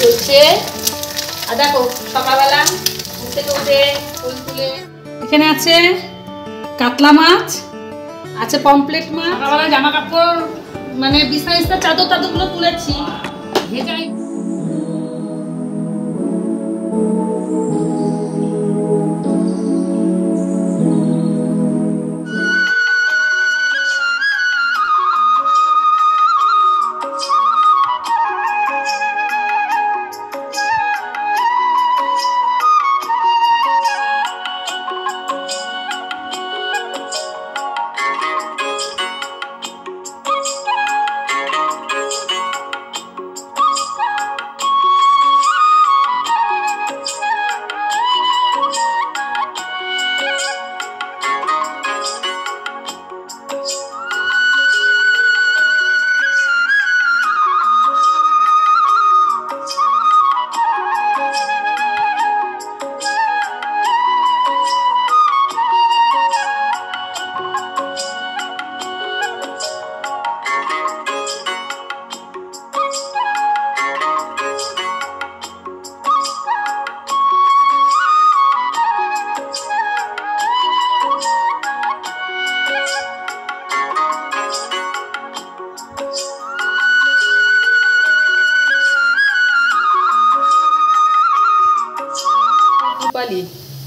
চলছে। আর দেখো সকালবেলা ঘুম থেকে উঠে ফুল তুলে এখানে আছে কাতলা মাছ, আছে পমপ্লেট মাছ। সকালবেলা জামা কাপড় মানে বিছনা চাদর টাদরগুলো তুলেছি ভেজাই।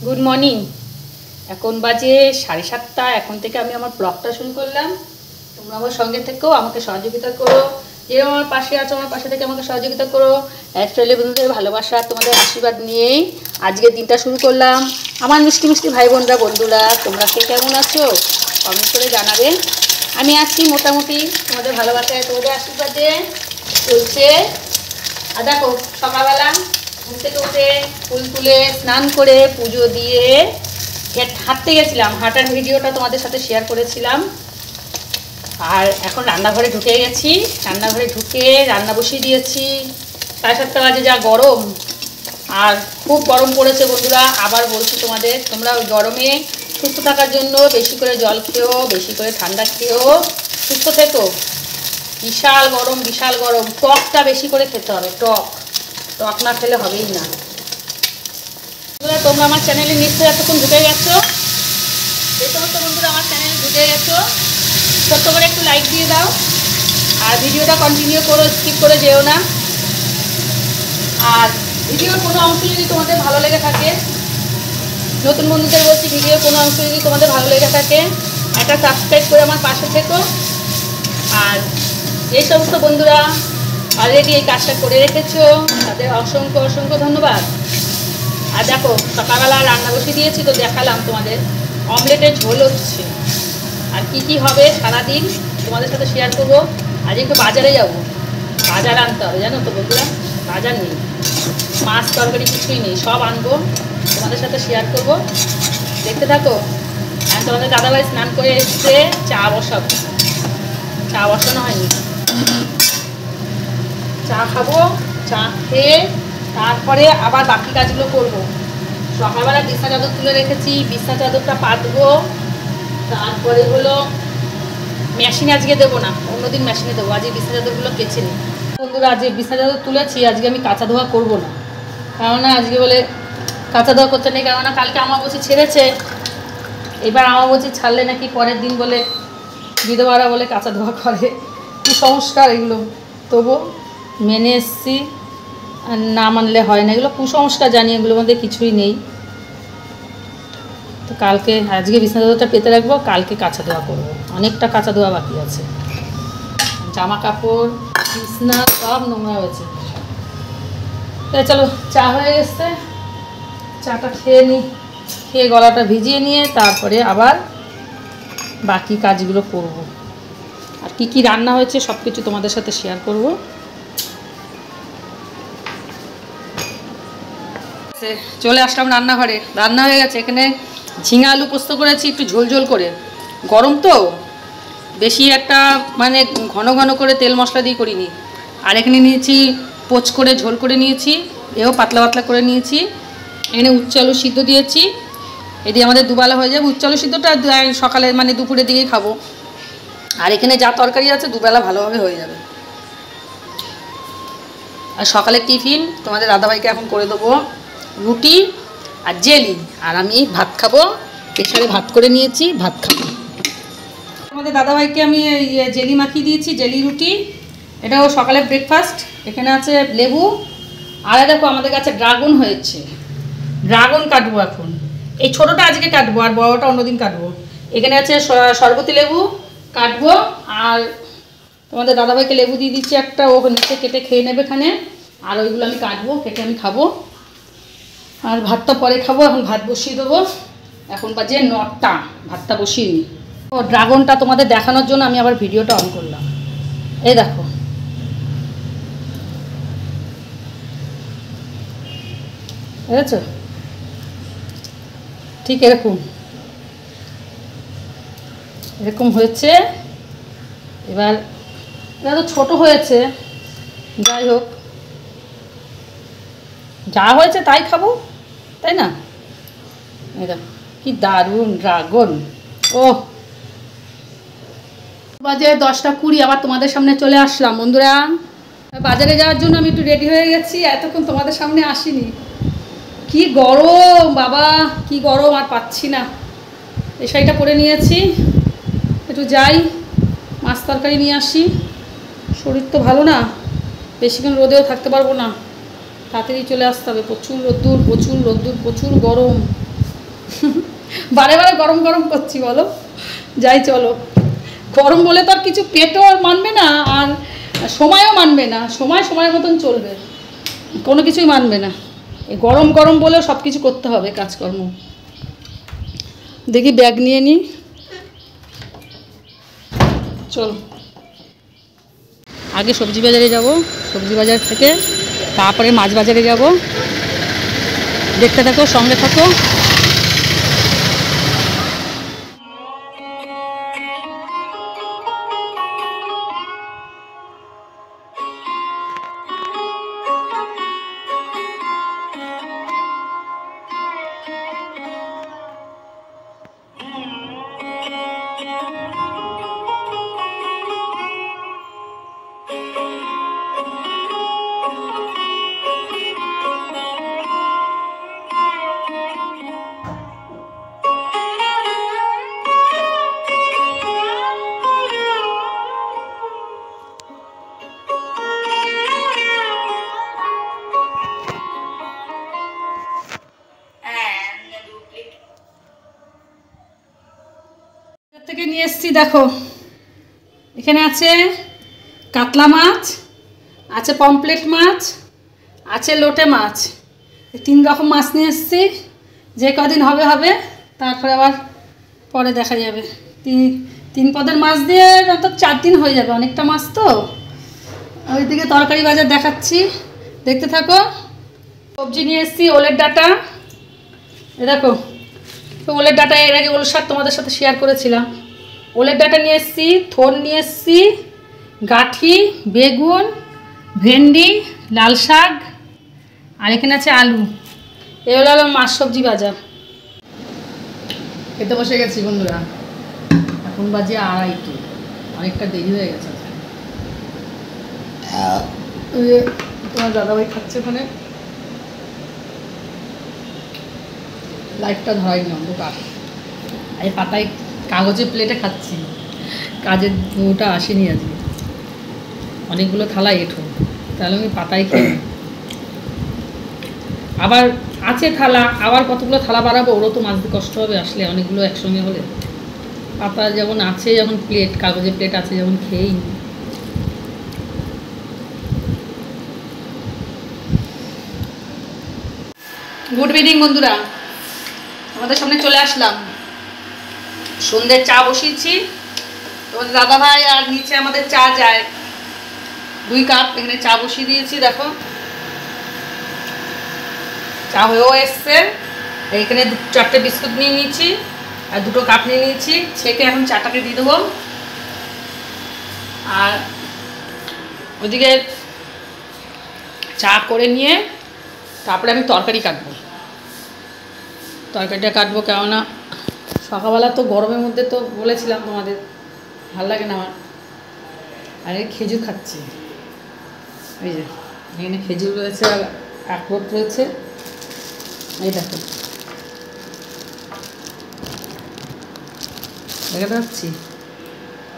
Good morning. এখন বাজে 7:30। এখন থেকে আমি আমার ব্লগটা শুরু করলাম। তোমরা আমার সঙ্গে থেকেও আমাকে সহযোগিতা করো, যে আমার পাশে আছো আমার পাশে থেকে আমাকে সহযোগিতা করো। লাইফস্টাইলের বন্ধুদের ভালোবাসা তোমাদের আশীর্বাদ নিয়েই আজকের দিনটা শুরু করলাম। আমার মিষ্টি মিষ্টি ভাই বোনরা বন্ধুরা তোমরা কে কেমন আছো কমেন্ট করে জানাবে। আমি আছি মোটামুটি তোমাদের ভালোবাসায় তোমাদের আশীর্বাদে চলছে। আর দেখো সকালবেলা ঘুম থেকে উঠে ফুল তুলে স্নান করে পুজো দিয়ে হাঁটতে গেছিলাম। হাঁটার ভিডিওটা তোমাদের সাথে শেয়ার করেছিলাম। আর এখন রান্নাঘরে ঢুকে গেছি। রান্নাঘরে ঢুকে রান্না বসিয়ে দিয়েছি। 7:30 বাজে যা গরম, আর খুব গরম পড়েছে বন্ধুরা। আবার বলছি তোমাদের, তোমরা ওই গরমে সুস্থ থাকার জন্য বেশি করে জল খেও, বেশি করে ঠান্ডা খেও, সুস্থ থেকো। বিশাল গরম বিশাল গরম। টকটা বেশি করে খেতে হবে, টক না খেলে হবেই না। তোমরা আমার চ্যানেলে নিশ্চয়ই এতক্ষণ ঢুকে গেছো। যে সমস্ত বন্ধুরা আমার চ্যানেলে ঢুকে গেছো ছোট্ট করে একটু লাইক দিয়ে দাও, আর ভিডিওটা কন্টিনিউ করো, স্কিপ করে যেও না। আর ভিডিওর কোনো অংশ যদি তোমাদের ভালো লেগে থাকে, নতুন বন্ধুদের বলছি, ভিডিওর কোনো অংশ যদি তোমাদের ভালো লেগে থাকে একটা সাবস্ক্রাইব করে আমার পাশে থেকো। আর যে সমস্ত বন্ধুরা অলরেডি এই কাজটা করে রেখেছো তাদের অসংখ্য অসংখ্য ধন্যবাদ। আর দেখো সকালবেলা রান্না বসিয়ে দিয়েছি তো দেখালাম তোমাদের। অমলেটের ঝোল হচ্ছে, আর কি কি হবে সারাদিন তোমাদের সাথে শেয়ার করবো। আজ একটু বাজারে যাব, বাজার আনতে হবে জানো তো বন্ধুরা। বাজার নেই, মাছ তরকারি কিছুই নেই, সব আনবো তোমাদের সাথে শেয়ার করব। দেখতে থাকো। আর তোমাদের দাদাভাই স্নান করে এসছে, চা বসাবো। চা বসানো হয়নি, চা খাবো। চা খেয়ে তারপরে আবার বাকি কাজগুলো করবো। সকালবেলা বিছনা চাদর তুলে রেখেছি, বিছনা চাদরটা পাতবো। তারপরে হলো মেশিনে আজকে দেবো না, অন্যদিন মেশিনে দেবো। আজকে বিছনা চাদরগুলো কেচে নিই বন্ধুরা। আজকে বিছনা চাদর তুলেছি, আজকে আমি কাঁচা ধোয়া করবো না, কেননা আজকে বলে কাঁচা ধোয়া করতে নেই। কেননা কালকে আমাবস্যা ছেড়েছে, এবার আমাবস্যা ছাড়লে নাকি পরের দিন বলে বিধবারা বলে কাঁচা ধোয়া করে। কি সংস্কার এগুলো, তবু মেনে এসছি। আর না মানলে হয় না, এগুলো কুসংস্কার জানি, এগুলোর মধ্যে কিছুই নেই। তো কালকে আজকে বিছনা চাদরটা পেতে রাখবো, কালকে কাঁচা ধোয়া করবো। অনেকটা কাঁচা ধোয়া বাকি আছে। জামা কাপড় বিছনা সব নোংরা হয়েছে। তাই চলো, চা হয়ে গেছে, চাটা খেয়ে নিই। খেয়ে গলাটা ভিজিয়ে নিয়ে তারপরে আবার বাকি কাজগুলো করব। আর কি কি রান্না হয়েছে সব কিছু তোমাদের সাথে শেয়ার করব। চলে আসলাম রান্নাঘরে। রান্না হয়ে গেছে। এখানে ঝিঙা আলু পোস্ত করেছি, একটু ঝোল ঝোল করে। গরম তো বেশি একটা মানে ঘন ঘন করে তেল মশলা দিয়ে করিনি। আর এখানে নিয়েছি পোচ করে ঝোল করে নিয়েছি, এও পাতলা পাতলা করে নিয়েছি। এখানে উচ্ছে আলু সিদ্ধ দিয়েছি, এটি আমাদের দুবেলা হয়ে যাবে। উচ্ছে আলু সিদ্ধটা সকালে মানে দুপুরের দিকেই খাবো। আর এখানে যা তরকারি আছে দুবেলা ভালোভাবে হয়ে যাবে। আর সকালের টিফিন তোমাদের দাদাভাইকে এখন করে দেবো রুটি আর জেলি, আর আমি ভাত খাবো। প্রেশারে ভাত করে নিয়েছি, ভাত খাবো। তোমাদের দাদাভাইকে আমি জেলি মাখিয়ে দিয়েছি, জেলি রুটি, এটাও সকালে ব্রেকফাস্ট। এখানে আছে লেবু, আর দেখো আমাদের কাছে ড্রাগন হয়েছে, ড্রাগন কাটবো এখন। এই ছোটোটা আজকে কাটবো আর বড়োটা অন্যদিন কাটবো। এখানে আছে শরবতি লেবু কাটবো, আর তোমাদের দাদাভাইকে লেবু দিয়ে দিচ্ছি একটা, ও নিচে কেটে খেয়ে নেবে এখানে, আর ওইগুলো আমি কাটবো, কেটে আমি খাবো। আর ভাতটা পরে খাবো, এখন ভাত বসিয়ে দেবো। এখন বাজে 9টা, ভাতটা বসিয়ে নিই। ও ড্রাগনটা তোমাদের দেখানোর জন্য আমি আবার ভিডিওটা অন করলাম। এই দেখো, বুঝেছো? ঠিক এরকম এরকম হয়েছে। এবার এটা তো ছোটো হয়েছে, যাই হোক, যা হয়েছে তাই খাবো, তাই না? এই দেখো কি দারুণ ড্রাগন। ও বাজে 10টা 20, আবার তোমাদের সামনে চলে আসলাম বন্ধুরা। বাজারে যাওয়ার জন্য আমি একটু রেডি হয়ে গেছি, এতক্ষণ তোমাদের সামনে আসিনি। কি গরম বাবা, কি গরম, আর পাচ্ছি না। এই শাড়িটা পরে নিয়েছি, একটু যাই মাছ তরকারি নিয়ে আসি। শরীর তো ভালো না, বেশিক্ষণ রোদেও থাকতে পারবো না, তাড়াতাড়ি চলে আসতে হবে। প্রচুর রোদ্দুর, প্রচুর রোদ্দুর, প্রচুর গরম। বারে বারে গরম গরম করছি বলো, যাই চলো। গরম বলে তো আর কিছু পেটও আর মানবে না, আর সময়ও মানবে না। সময়ের মতন চলবে, কোনো কিছুই মানবে না। এই গরম গরম বলেও সব কিছু করতে হবে কাজকর্ম। দেখি ব্যাগ নিয়ে নিই, চল। আগে সবজি বাজারে যাব, সবজি বাজার থেকে তারপরে মাছ বাজারে যাব। দেখতে থাকো, সঙ্গে থাকো। থেকে নিয়ে এসছি, দেখো এখানে আছে কাতলা মাছ, আছে পমপ্লেট মাছ, আছে লোটে মাছ। 3 রকম মাছ নিয়ে এসছি। যে কদিন হবে হবে, তারপরে আবার পরে দেখা যাবে। 3 পদের মাছ দিয়ে অন্তত 4 দিন হয়ে যাবে, অনেকটা মাছ তো। ওইদিকে তরকারি বাজার দেখাচ্ছি, দেখতে থাকো। সবজি নিয়ে এসছি, ওলের ডাঁটা। এ দেখো, তো ওলের ডাঁটা এর আগে ওল শাক তোমাদের সাথে শেয়ার করেছিলাম। ওলের ডাঁটা নিয়ে এসছি, থোর নিয়ে এসছি, গাঠি, বেগুন, ভেন্ডি, লাল শাক, আর এখানে আছে আলু। এগুলো হলো মাছ সবজি বাজার। খেতে বসে গেছি বন্ধুরা, এখন বাজে 2:30, অনেকটা দেরি হয়ে গেছে। তোমার দাদাভাই খাচ্ছে ওখানে, লাইটটা ধরাইনি, অন্ধকার। এই পাতায় কাগজের প্লেটে খাচ্ছি, কাজের ওটা আসেনি আজকে। অনেকগুলো থালা এঁঠো, তাহলে আমি পাতায় খাই। আবার আছে থালা, আবার কতগুলো থালা বাড়াবো, ওরও তো মাছতে কষ্ট হবে আসলে, অনেকগুলো একসঙ্গে হলে। পাতা যেমন আছে, যেমন প্লেট, কাগজের প্লেট আছে যেমন, খেয়েই নি। গুড ইভিনিং বন্ধুরা, আমাদের সামনে চলে আসলাম। সন্ধ্যের চা বসিয়েছি, তোমাদের দাদাভাই আর নিচে আমাদের চা যায় 2 কাপ। এখানে চা বসিয়ে দিয়েছি, দেখো চা হয়েও এসছে। এখানে 4টে বিস্কুট নিয়ে নিয়েছি আর 2টো কাপ নিয়ে নিয়েছি। ছেঁকে এখন চাটাকে দিয়ে দেবো। আর ওদিকে চা করে নিয়ে তারপরে আমি তরকারি কাটবো। তরকারিটা কাটবো, কেননা সকালবেলা তো গরমের মধ্যে তো বলেছিলাম তোমাদের, ভালো লাগে না আমার। আর এই খেজুর খাচ্ছি, এই যে এখানে খেজুর রয়েছে আর আখরোট রয়েছে। এই দেখো, দেখাতে পাচ্ছি,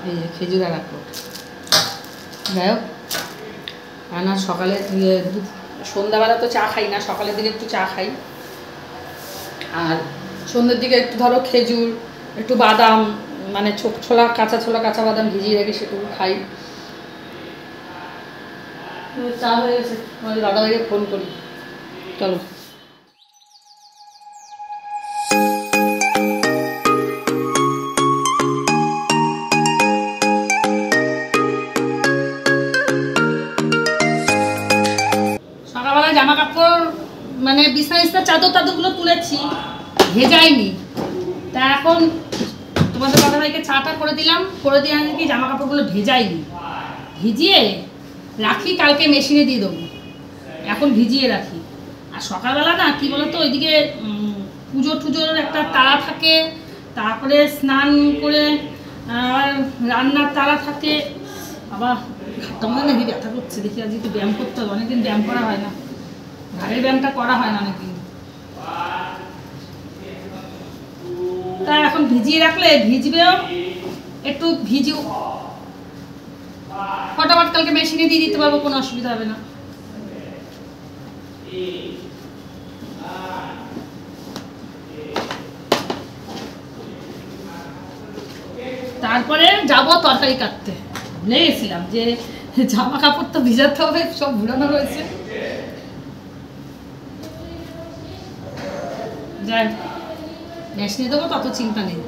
এই যে খেজুর আর আখরোট। যাই হোক, না সকালে সন্ধ্যাবেলা তো চা খাই না, সকালের দিকে একটু চা খাই, আর সন্ধ্যের দিকে একটু ধরো খেজুর, একটু বাদাম, মানে কাঁচা বাদাম ভিজিয়ে রেখে সেটুকু খাই। চা হয়ে গেছে, আমাদের দাদাভাইকে ফোন করি। চলো। সকালবেলা জামা কাপড় মানে বিছনা চাদরগুলো তুলেছি, ভেজাইনি। তা এখন তোমাদের দাদাভাইকে চাটা করে দিলাম, করে দিয়ে আমি কি জামা কাপড়গুলো ভেজাইনি, ভিজিয়ে রাখি, কালকে মেশিনে দিয়ে দেবো। এখন ভিজিয়ে রাখি। আর সকালবেলা না কি বলতো, ওইদিকে পুজোর একটা তাড়া থাকে, তারপরে স্নান করে আর রান্নার তাড়া থাকে। আবার ঘাটটা মনে নাকি ব্যথা করছে, দেখি আজ একটু ব্যায়াম করতে হবে, অনেকদিন ব্যায়াম করা হয় না, ঘাড়ের ব্যায়ামটা করা হয় না অনেকদিন। তা এখন ভিজিয়ে রাখলে ভিজবেও, একটু ভিজিও, ফটাফট কালকে মেশিনে দিয়ে দিতে পারবো, কোনো অসুবিধা হবে না। তারপরে যাব তরকারি কাটতে, ভুলে গেছিলাম যে জামা কাপড় তো ভিজাতে হবে, সব ভুলানো রয়েছে। যাই, মেশিনে দেবো, তত চিন্তা নেই,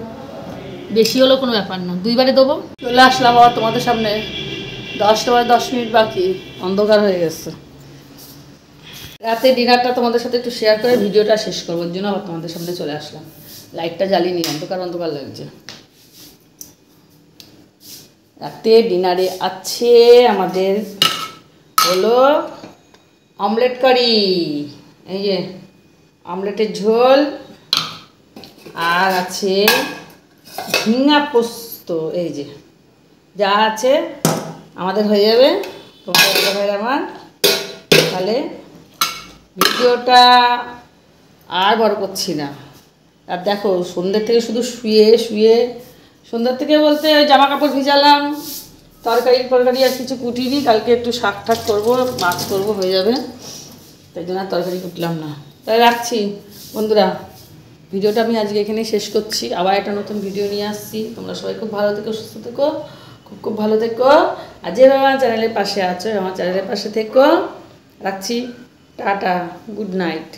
বেশি হলেও কোনো ব্যাপার না, 2 বারে দেবো। চলে আসলাম আবার তোমাদের সামনে, 10টা বাজে 10 মিনিট বাকি, অন্ধকার হয়ে গেছে। রাতে ডিনারটা তোমাদের সাথে একটু শেয়ার করে ভিডিওটা শেষ করবো, ওর জন্য আবার তোমাদের সামনে চলে আসলাম। লাইটটা জ্বালিনি, অন্ধকার লাগছে। রাতে ডিনারে আছে আমাদের হলো অমলেট কারি, এই যে অমলেটের ঝোল, আর আছে ঝিঙা পোস্ত। এই যে যা আছে আমাদের হয়ে যাবে, তোমাদের আমার। তাহলে ভিডিওটা আর বড় করছি না। আর দেখো, সন্ধ্যের থেকে শুধু শুয়ে সন্ধ্যার থেকে বলতে জামা কাপড় ভিজালাম, তরকারি আর কিছু কুটিনি, কালকে একটু শাক ঠাক করবো, মাছ করবো, হয়ে যাবে, তাই জন্য আর তরকারি কুটলাম না। তাই রাখছি বন্ধুরা, ভিডিওটা আমি আজকে এখানেই শেষ করছি। আবার একটা নতুন ভিডিও নিয়ে আসছি। তোমরা সবাই খুব ভালো থেকো, সুস্থ থেকো, খুব ভালো থেকো। আর যেভাবে আমার চ্যানেলের পাশে আছো, আমার চ্যানেলের পাশে থেকো। রাখছি, টাটা, গুড নাইট।